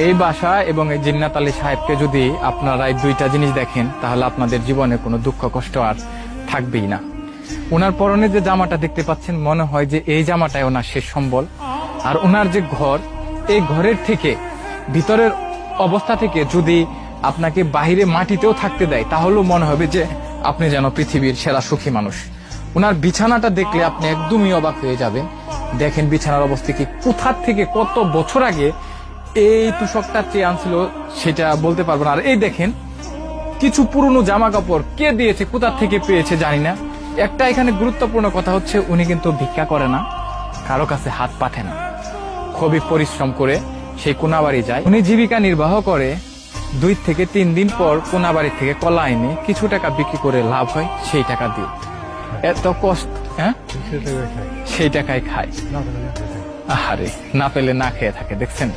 এই বাসা এবং এই জিন্নাত আলী সাহেবকে যদি আপনারা এই দুইটা জিনিস দেখেন, তাহলে আপনাদের জীবনে কোনো দুঃখ কষ্ট আর থাকবেই না। ওনার পরনে যে জামাটা দেখতে পাচ্ছেন, মনে হয় যে এই জামাটাই ওনার শেষ সম্বল। আর ওনার যে ঘর, এই ঘরের থেকে, ভিতরের অবস্থা থেকে যদি আপনাকে বাহিরে মাটিতেও থাকতে দেয়, তাহলেও মনে হবে যে আপনি যেন পৃথিবীর সেরা সুখী মানুষ। ওনার বিছানাটা দেখলে আপনি একদমই অবাক হয়ে যাবেন। দেখেন বিছানার অবস্থা কি, কোথা থেকে কত বছর আগে এই তুষকটা চেয়ে আনছিল সেটা বলতে পারবো না। আর এই দেখেন কিছু পুরনো জামা কাপড় কে দিয়েছে, কোথা থেকে পেয়েছে জানি না। একটা এখানে গুরুত্বপূর্ণ কথা হচ্ছে, উনি কিন্তু ভিক্ষা করে না, কারো কাছে হাত পাঠে না, খুবই পরিশ্রম করে সেই কোনাবাড়ি যায়। উনি জীবিকা নির্বাহ করে 2 থেকে 3 দিন পর কোনাবাড়ি থেকে কলা এনে কিছু টাকা বিক্রি করে লাভ হয়, সেই টাকা দিয়ে এত কষ্ট, হ্যাঁ সেই টাকায় খায়। আহারে, না পেলে না খেয়ে থাকে, দেখছেন।